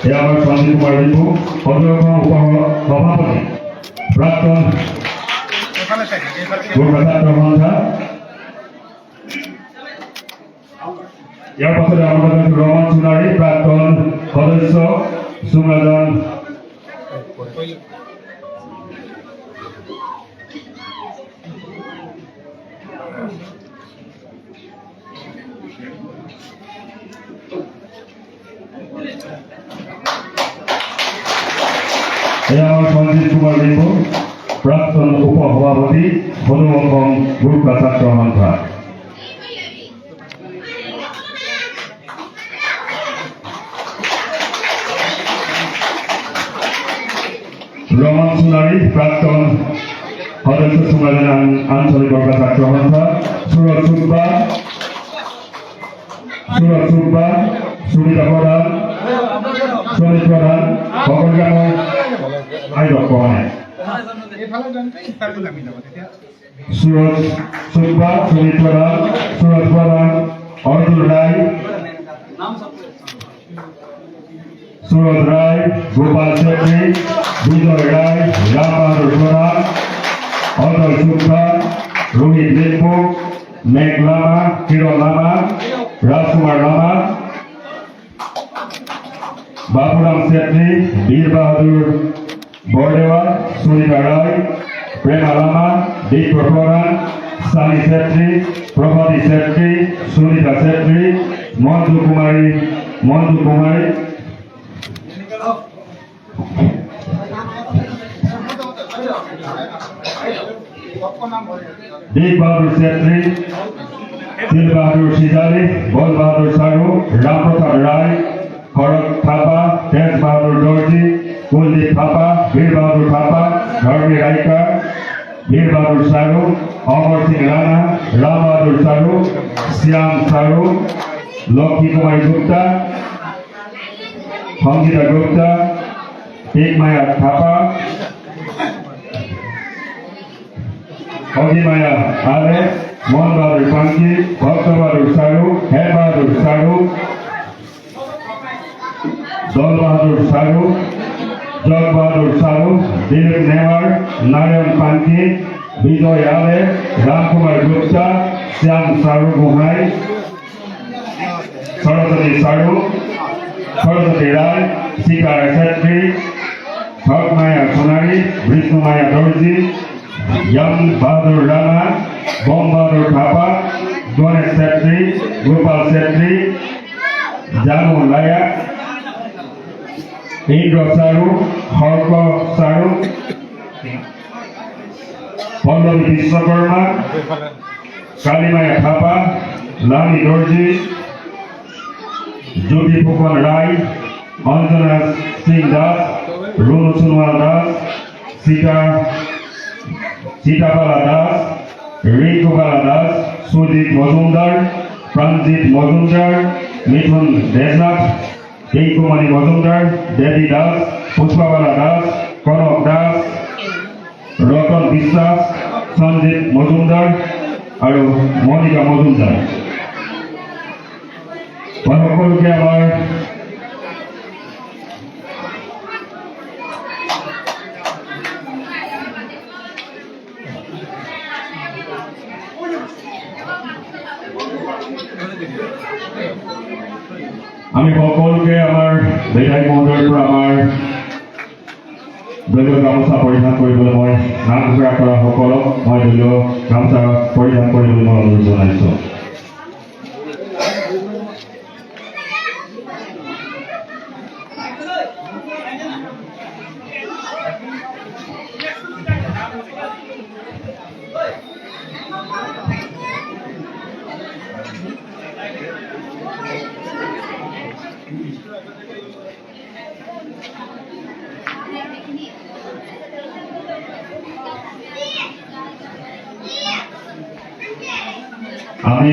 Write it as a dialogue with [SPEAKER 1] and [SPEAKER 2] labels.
[SPEAKER 1] আমার সঞ্জীব কুমার রিপু পর্যবেক্ষণ সভাপতি প্রাক্তন ছাত্র সন্ধ্যা এর পাশে আমাদের রহমান সুনারি প্রাক্তন সদস্য সুমরাজন সঞ্জীব কুমার রিপু প্রাক্তন উপসভাপতি মধুমঙ্গম গুরুকা ছাত্র সন্ধ্যা রহমান সুনারি প্রাক্তন সদস্য সুমরাজন আঞ্চলিক গুরুকা ছাত্র সন্ধ্যা সুরজ সুব্বা সুমিতা প্রধান শ্রমিক প্রধান সকলকে আয়োজক কমায় সুরজ সুব্বা সুমিত প্রধান সুরজ প্রধান অর্জুন রায় সুরজ রায় গোপাল শেট্টি বিজয় রায় রাম বাহাদুর প্রধান অজয় সুব্বা রোহিত লিম্বু মেঘ লামা কিরণ লামা রাজকুমার লামা বাবুরাম শেট্টি বীর বাহাদুর বড়দেওয়া সুনিতা রায় প্রেমা লামা দীপ্র প্রধান সানি শেট্টি প্রভাতী শেট্টি সুনিতা শেট্টি মঞ্জু কুমারী दीप बहादुर सेत्री तिल बहादुर सिजाली बल बहादुर सारू राम प्रसाद राय खड़ग थापा तेज बहादुर दर्जी कुलदीप थापा वीर बहादुर थापा धर्मी रायकर वीर बहादुर सारू अमर सिंह राणा राम बहादुर सारू श्याम सारू लक्ष्मी कुमारी गुप्ता संगीता गुप्ता टेकमाया थापा अजिमाया आले मोहन बहादुर पांकी भक्त बहादुर सारू है बहादुर सारू दल बहादुर सारू जग बहादुर सारू दिलीप नेवार नारायण पांकी विजय आले रामकुमार गुप्ता श्याम सारू गोहाई सरस्वती सारू सरस्वती राय सीतारा छेत्री भगमाया सोनारी विष्णुमाया दर्जी यम बहादुर राणा बम बहादुर थापा गणेश छेत्री गोपाल छेत्री जानू लाया इंद्र सारू हर्क सारू पल्लवी विश्वकर्मा कालीमाया थापा लामी दर्जी ज्योति फुकन राय अंजना सिंह दास रोनु सोनवाल दास सीताबाला दास रिंकुबाला दास सुजीत मजुमदार प्राणजीत मजुमदार मिथुन देशनाथ टिंकुमणि मजुमदार देवी दास पुष्पाबाला दास कनक दास रतन विश्वास संजीत मजुमदार और मनिका मजुमदार সকলকে আমার আমি সকলকে আমার বিধায়ক মহোদয়ৰ পৰা আমাৰ দলীয় গামোচা পৰিধান কৰিবলৈ মই নাম ঘোষণা কৰা সকলক মই দলীয় গামোচা পৰিধান কৰিবলৈ মই অনুৰোধ জনাইছোঁ। আমি